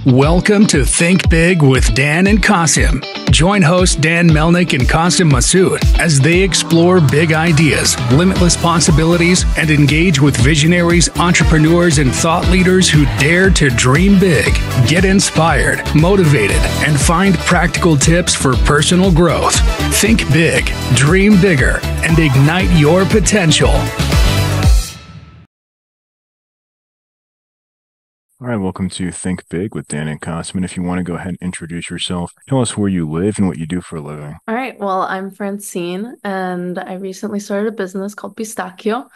Welcome to Think Big with Dan and Qasim. Join hosts Dan Melnick and Qasim Masood as they explore big ideas, limitless possibilities, and engage with visionaries, entrepreneurs, and thought leaders who dare to dream big, get inspired, motivated, and find practical tips for personal growth. Think big, dream bigger, and ignite your potential. All right, welcome to Think Big with Dan and Qasim. And if you want to go ahead and introduce yourself, tell us where you live and what you do for a living. All right, well, I'm Francine, and I recently started a business called Pistakio.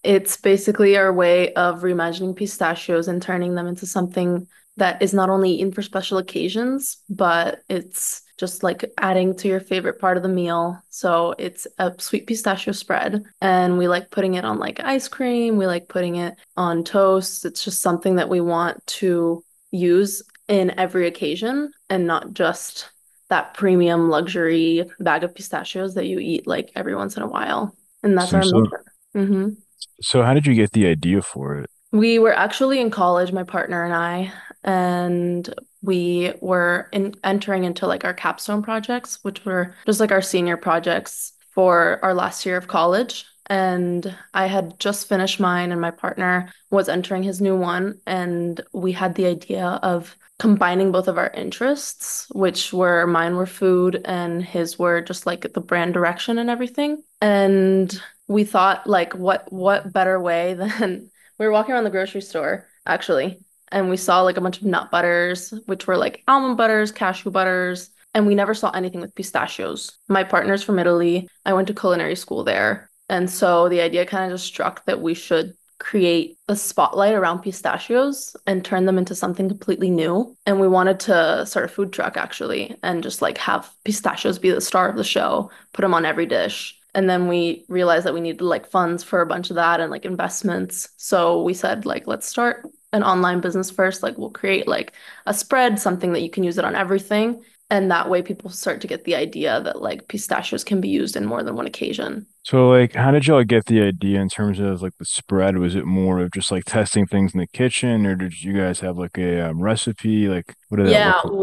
It's basically our way of reimagining pistachios and turning them into something that is not only eaten for special occasions, but it's just like adding to your favorite part of the meal. So it's a sweet pistachio spread, and we like putting it on like ice cream. We like putting it on toast. It's just something that we want to use in every occasion and not just that premium luxury bag of pistachios that you eat like every once in a while. And that's So, our so, mission. hmm so how did you get the idea for it? We were actually in college, my partner and I, and we were entering into like our capstone projects, which were just like our senior projects for our last year of college. And I had just finished mine, and my partner was entering his new one. And we had the idea of combining both of our interests, which were mine were food and his were just like the brand direction and everything. And we thought like what better way than we were walking around the grocery store actually, and we saw like a bunch of nut butters, which were like almond butters, cashew butters, and we never saw anything with pistachios. My partner's from Italy. I went to culinary school there. And so the idea kind of just struck that we should create a spotlight around pistachios and turn them into something completely new. And we wanted to start a food truck actually and just like have pistachios be the star of the show, put them on every dish. And then we realized that we needed like funds for a bunch of that and like investments. So we said like, let's start an online business first. Like we'll create like a spread, something that you can use it on everything. And that way people start to get the idea that like pistachios can be used in more than one occasion. So, like, how did y'all get the idea in terms of like the spread? Was it more of just like testing things in the kitchen, or did you guys have like a recipe? Like, what did that Yeah, look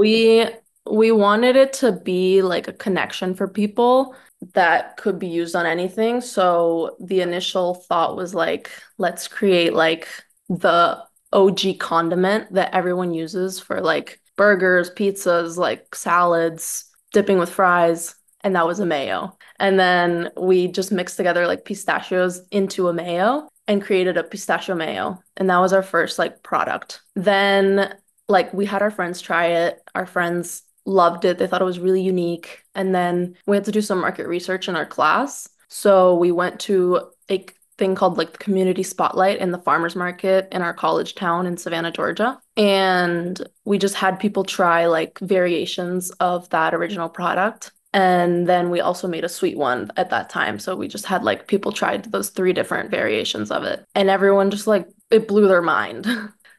like? we wanted it to be like a connection for people that could be used on anything. So the initial thought was like, let's create like the OG condiment that everyone uses for like burgers, pizzas, like salads, dipping with fries, and that was a mayo. And then we just mixed together like pistachios into a mayo and created a pistachio mayo. And that was our first like product. Then like we had our friends try it. Our friends loved it. They thought it was really unique. And then we had to do some market research in our class. So we went to a thing called like the community spotlight in the farmers market in our college town in Savannah, Georgia. And we just had people try like variations of that original product. And then we also made a sweet one at that time. So we just had like people tried those three different variations of it. And everyone just like it blew their mind.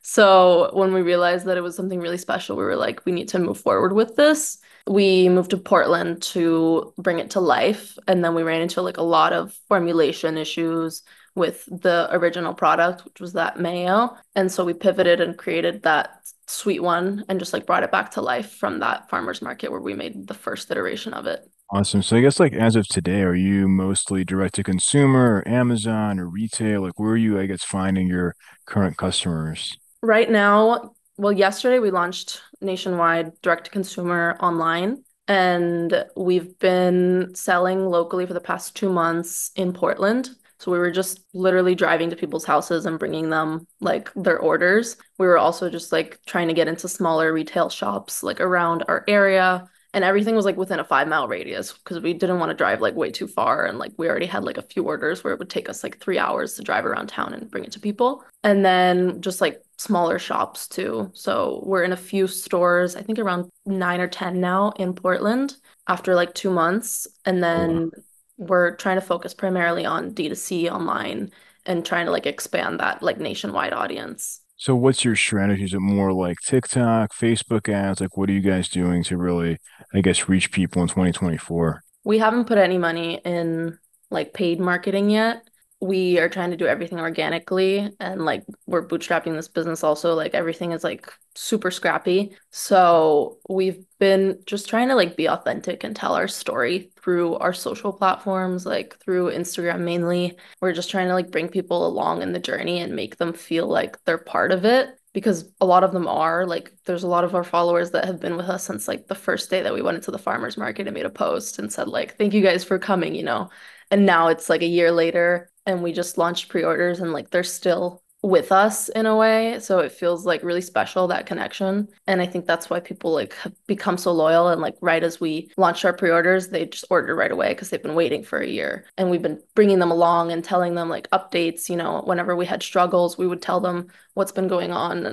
So when we realized that it was something really special, we were like, we need to move forward with this. We moved to Portland to bring it to life. And then we ran into like a lot of formulation issues with the original product, which was that mayo. And so we pivoted and created that sweet one and just like brought it back to life from that farmer's market where we made the first iteration of it. Awesome. So, I guess like as of today, are you mostly direct to consumer, or Amazon, or retail? Like, where are you, I guess, finding your current customers? Right now, well, yesterday we launched nationwide direct to consumer online, and we've been selling locally for the past 2 months in Portland. So we were just literally driving to people's houses and bringing them like their orders. We were also just like trying to get into smaller retail shops like around our area. And everything was like within a 5 mile radius because we didn't want to drive like way too far. And like we already had like a few orders where it would take us like 3 hours to drive around town and bring it to people. And then just like smaller shops too. So we're in a few stores, I think around 9 or 10 now in Portland after like 2 months. And then we're trying to focus primarily on D2C online and trying to like expand that like nationwide audience. So what's your strategy? Is it more like TikTok, Facebook ads? Like, what are you guys doing to really, I guess, reach people in 2024? We haven't put any money in like paid marketing yet. we are trying to do everything organically, and like we're bootstrapping this business also. Like everything is like super scrappy. So we've been just trying to like be authentic and tell our story through our social platforms, like through Instagram mainly. We're just trying to like bring people along in the journey and make them feel like they're part of it. Because a lot of them are like, there's a lot of our followers that have been with us since like the first day that we went into the farmers market and made a post and said like, thank you guys for coming, you know. And now it's like a year later and we just launched pre-orders and like they're still with us in a way. So it feels like really special, that connection. And I think that's why people like have become so loyal. And like right as we launched our pre-orders, they just ordered right away because they've been waiting for a year. And we've been bringing them along and telling them like updates, you know, whenever we had struggles, we would tell them what's been going on.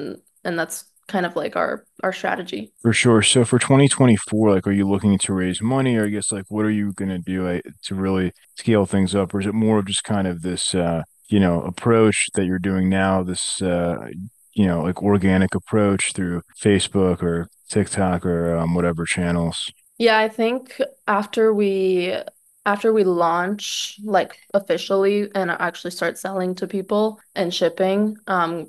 And that's kind of like our strategy. For sure. So for 2024, like, are you looking to raise money, or I guess like, what are you gonna do to really scale things up, or is it more of just kind of this, approach that you're doing now, this, like organic approach through Facebook or TikTok or whatever channels? Yeah, I think after we launch like officially and actually start selling to people and shipping,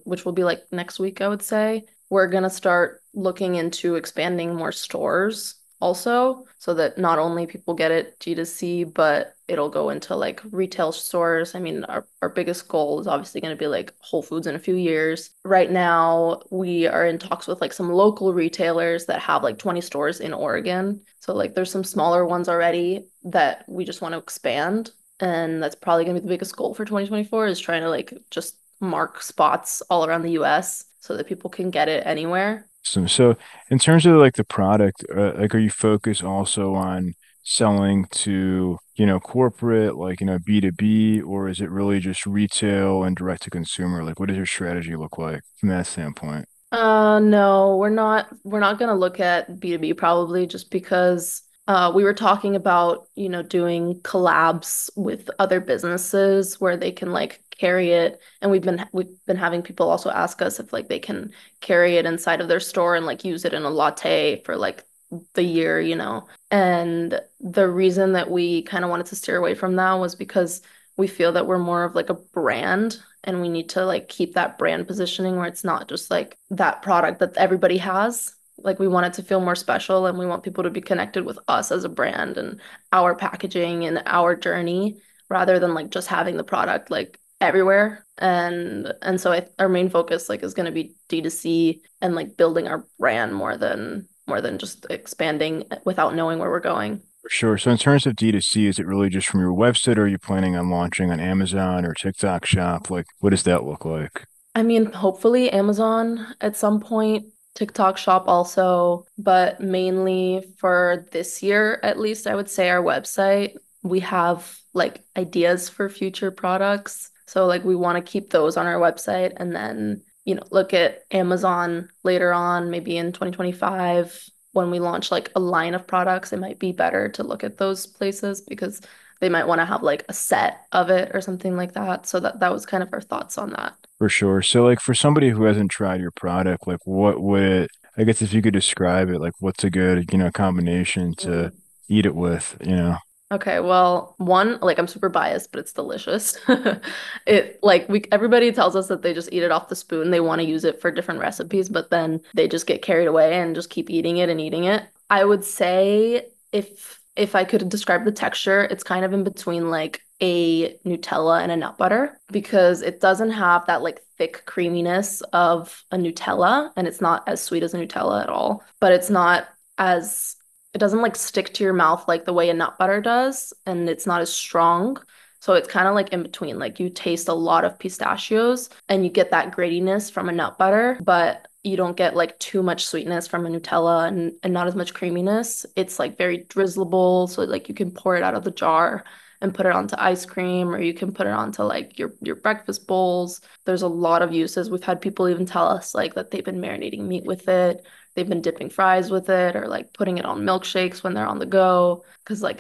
which will be like next week, I would say, we're gonna start looking into expanding more stores also, so that not only people get it G2C, but it'll go into like retail stores. I mean, our biggest goal is obviously going to be like Whole Foods in a few years. Right now, we are in talks with like some local retailers that have like 20 stores in Oregon. So like there's some smaller ones already that we just want to expand. And that's probably going to be the biggest goal for 2024 is trying to like just mark spots all around the US so that people can get it anywhere. So in terms of like the product, like, are you focused also on selling to, corporate, like, B2B, or is it really just retail and direct to consumer? Like, what does your strategy look like from that standpoint? No, we're not gonna look at B2B probably just because we were talking about, you know, doing collabs with other businesses where they can like carry it. And we've been having people also ask us if like they can carry it inside of their store and like use it in a latte for like the year, you know. And the reason that we kind of wanted to steer away from that was because we feel that we're more of like a brand and we need to like keep that brand positioning where it's not just like that product that everybody has. Like we want it to feel more special and we want people to be connected with us as a brand and our packaging and our journey rather than like just having the product like everywhere. And so our main focus like is going to be D2C and like building our brand more than just expanding without knowing where we're going. For sure. So in terms of D2C, is it really just from your website, or are you planning on launching on Amazon or TikTok shop? Like, what does that look like? I mean, hopefully Amazon at some point, TikTok shop also, but mainly for this year, at least I would say our website, we have like ideas for future products. So like we want to keep those on our website and then, you know, look at Amazon later on, maybe in 2025 when we launch like a line of products, it might be better to look at those places because they might want to have like a set of it or something like that. So that was kind of our thoughts on that. For sure. So like for somebody who hasn't tried your product, like what would it, I guess if you could describe it, like what's a good, combination to eat it with? Okay, well, one, like I'm super biased, but it's delicious. It like we everybody tells us that they just eat it off the spoon. They want to use it for different recipes, but then they just get carried away and just keep eating it and eating it. I would say if I could describe the texture, it's kind of in between like a Nutella and a nut butter because it doesn't have that like thick creaminess of a Nutella and it's not as sweet as a Nutella at all, but it's not as it doesn't like stick to your mouth like the way a nut butter does, and it's not as strong. So it's kind of like in between. Like you taste a lot of pistachios and you get that grittiness from a nut butter, but you don't get like too much sweetness from a Nutella and not as much creaminess. It's like very drizzleable. So like you can pour it out of the jar and put it onto ice cream, or you can put it onto like your breakfast bowls. There's a lot of uses. We've had people even tell us like that they've been marinating meat with it. They've been dipping fries with it or like putting it on milkshakes when they're on the go because like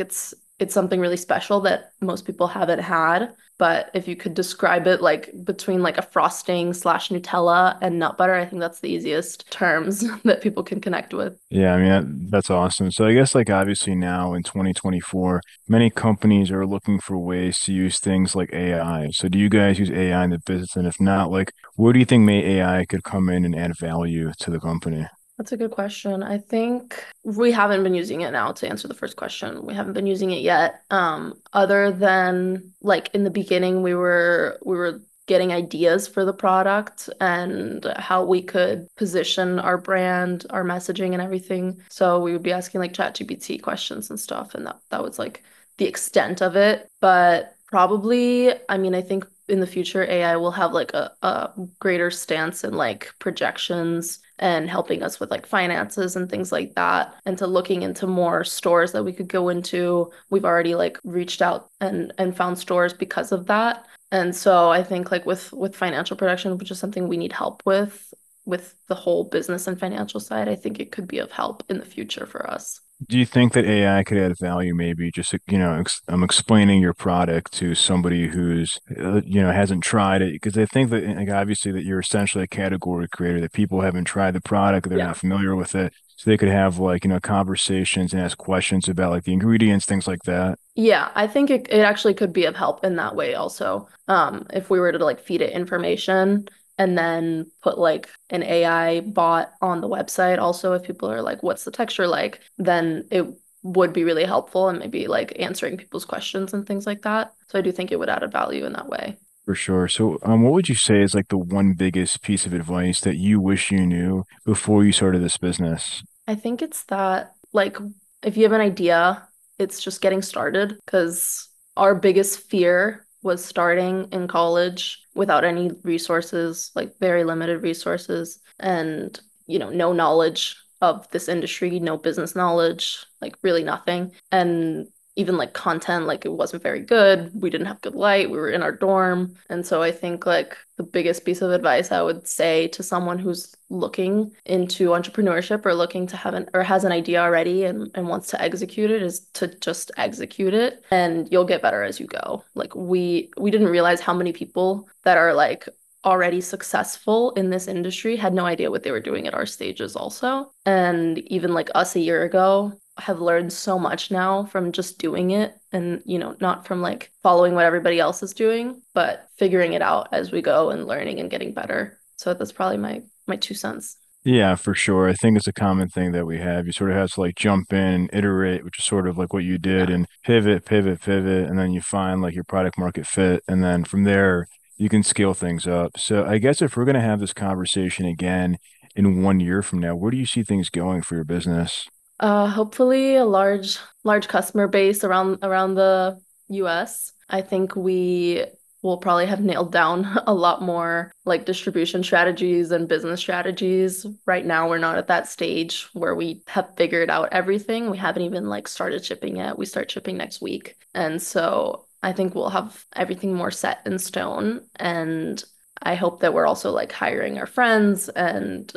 it's something really special that most people haven't had. But if you could describe it like between like a frosting slash Nutella and nut butter, I think that's the easiest terms that people can connect with. Yeah, I mean that's awesome. So I guess like obviously now in 2024, many companies are looking for ways to use things like AI. So do you guys use AI in the business? And if not, like where do you think may AI could come in and add value to the company? That's a good question. I think we haven't been using it now to answer the first question. We haven't been using it yet. Other than like in the beginning, we were getting ideas for the product and how we could position our brand, our messaging and everything. So we would be asking like ChatGPT questions and stuff, and that was like the extent of it. But probably, I mean, I think in the future AI will have like a greater stance in like projections and helping us with like finances and things like that, and to looking into more stores that we could go into. We've already like reached out and found stores because of that. And so I think like with financial projection, which is something we need help with the whole business and financial side, I think it could be of help in the future for us. Do you think that AI could add value, maybe just, explaining your product to somebody who's, hasn't tried it? Because I think that, like, obviously, that you're essentially a category creator, that people haven't tried the product, they're Yeah. not familiar with it. So they could have, like, conversations and ask questions about, like, the ingredients, things like that. Yeah, I think it actually could be of help in that way also. If we were to like feed it information and then put like an AI bot on the website also, if people are like, what's the texture like, then it would be really helpful and maybe like answering people's questions and things like that. So I do think it would add a value in that way. For sure. So, what would you say is like the one biggest piece of advice that you wish you knew before you started this business? I think it's that, like, if you have an idea, it's just getting started because our biggest fear was starting in college without any resources, like very limited resources, and, no knowledge of this industry, no business knowledge, like really nothing. And even like content, like it wasn't very good. We didn't have good light. We were in our dorm. And so I think like the biggest piece of advice I would say to someone who's looking into entrepreneurship or looking to have an or has an idea already and wants to execute it is to just execute it, and you'll get better as you go. Like we didn't realize how many people that are like already successful in this industry had no idea what they were doing at our stages also. And even like us a year ago have learned so much now from just doing it, and not from like following what everybody else is doing, but figuring it out as we go and learning and getting better. So that's probably my 2 cents. Yeah, for sure. I think it's a common thing that we have. You sort of have to like jump in and iterate, which is sort of like what you did, Yeah. and pivot, pivot, pivot, and then you find like your product market fit. And then from there, you can scale things up. So I guess if we're going to have this conversation again in 1 year from now, where do you see things going for your business? Hopefully a large customer base around the US. I think we will probably have nailed down a lot more like distribution strategies and business strategies. Right now, we're not at that stage where we have figured out everything. We haven't even like started shipping yet. We start shipping next week. And so I think we'll have everything more set in stone. And I hope that we're also like hiring our friends and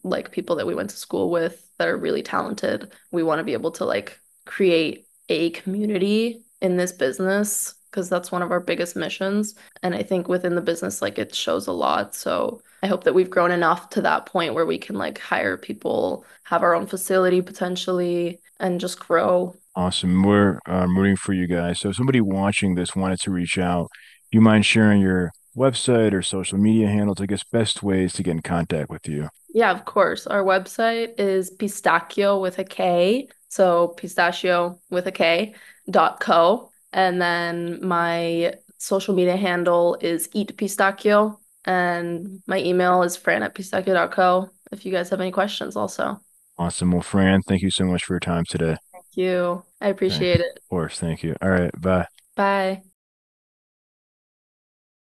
like people that we went to school with that are really talented. We want to be able to like create a community in this business because that's one of our biggest missions. And I think within the business, like it shows a lot. So I hope that we've grown enough to that point where we can like hire people, have our own facility potentially, and just grow. Awesome. We're rooting for you guys. So if somebody watching this wanted to reach out, you mind sharing your website or social media handles, I guess best ways to get in contact with you? Yeah, of course. Our website is pistachio with a K. So pistachio with a K .co. And then my social media handle is eat pistachio. And my email is fran@pistachio.co if you guys have any questions also. Awesome. Well, Fran, thank you so much for your time today. Thank you. I Thank appreciate you. it. Of course. Thank you. All right. Bye. Bye.